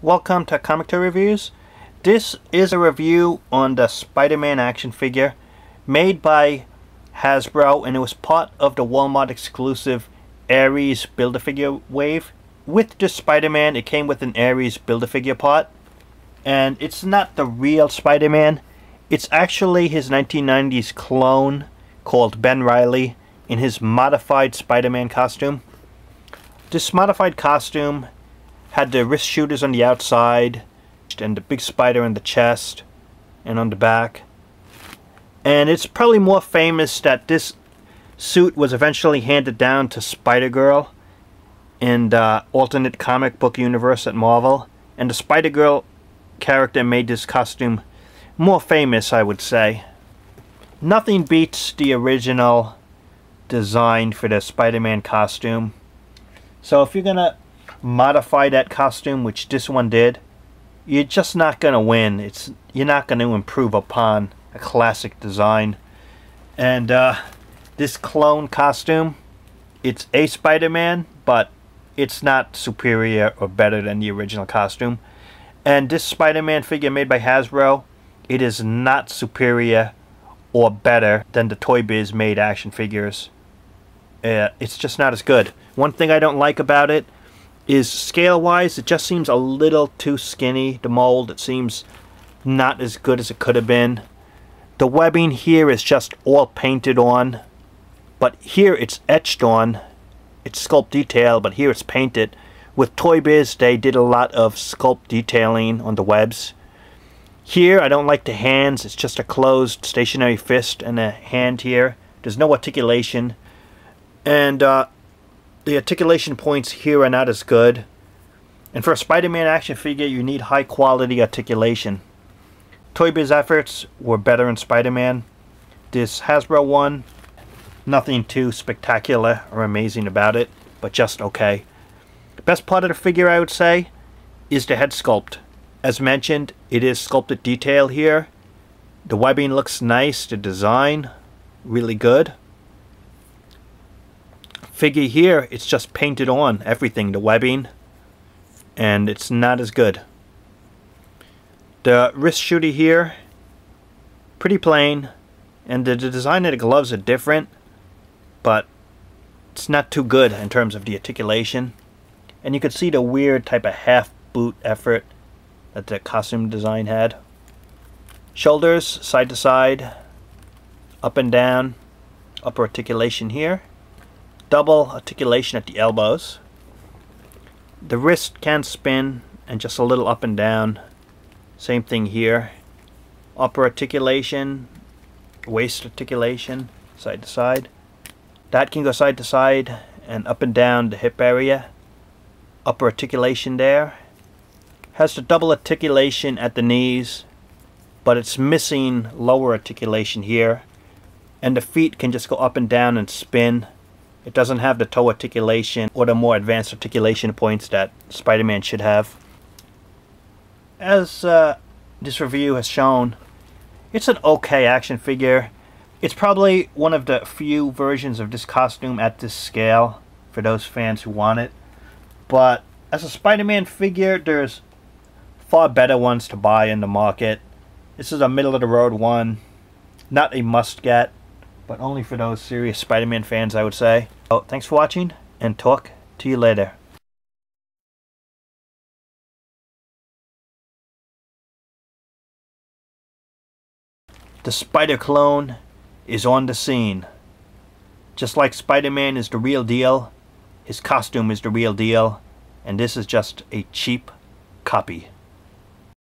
Welcome to Comic Toy Reviews. This is a review on the Spider-Man action figure made by Hasbro, and it was part of the Walmart exclusive Ares Build-A-Figure wave. With this Spider-Man, it came with an Ares Build-A-Figure part, and it's not the real Spider-Man. It's actually his 1990s clone called Ben Reilly in his modified Spider-Man costume. This modified costume had the wrist shooters on the outside and the big spider in the chest and on the back. And it's probably more famous that this suit was eventually handed down to Spider-Girl in the alternate comic book universe at Marvel. And the Spider-Girl character made this costume more famous, I would say. Nothing beats the original design for the Spider-Man costume. So if you're gonna modify that costume, which this one did, you're just not gonna win. You're not gonna improve upon a classic design. And this clone costume, it's a Spider-Man, but it's not superior or better than the original costume. And this Spider-Man figure made by Hasbro, it is not superior or better than the Toy Biz made action figures. It's just not as good. One thing I don't like about it is scale-wise, it just seems a little too skinny. The mold, it seems not as good as it could have been. The webbing here is just all painted on, but here it's etched on. It's sculpt detail, but here it's painted. With Toy Biz, they did a lot of sculpt detailing on the webs. Here, I don't like the hands. It's just a closed stationary fist and a hand here. There's no articulation. And the articulation points here are not as good. And for a Spider-Man action figure, you need high quality articulation. Toy Biz efforts were better in Spider-Man. This Hasbro one, nothing too spectacular or amazing about it, but just okay. The best part of the figure, I would say, is the head sculpt. As mentioned, it is sculpted detail here. The webbing looks nice, the design, really good. Figure here, it's just painted on everything, the webbing, and it's not as good. The wrist shooter here, pretty plain, and the design of the gloves are different, but it's not too good in terms of the articulation. And you can see the weird type of half boot effort that the costume design had. Shoulders side to side, up and down, upper articulation here. Double articulation at the elbows. The wrist can spin and just a little up and down. Same thing here. Upper articulation, waist articulation, side to side. That can go side to side and up and down the hip area. Upper articulation there. Has the double articulation at the knees, but it's missing lower articulation here. And the feet can just go up and down and spin. It doesn't have the toe articulation or the more advanced articulation points that Spider-Man should have. As this review has shown, it's an okay action figure. It's probably one of the few versions of this costume at this scale for those fans who want it. But as a Spider-Man figure, there's far better ones to buy in the market. This is a middle-of-the-road one. Not a must-get, but only for those serious Spider-Man fans, I would say. So, thanks for watching, and talk to you later. The Spider clone is on the scene. Just like Spider-Man is the real deal, his costume is the real deal, and this is just a cheap copy.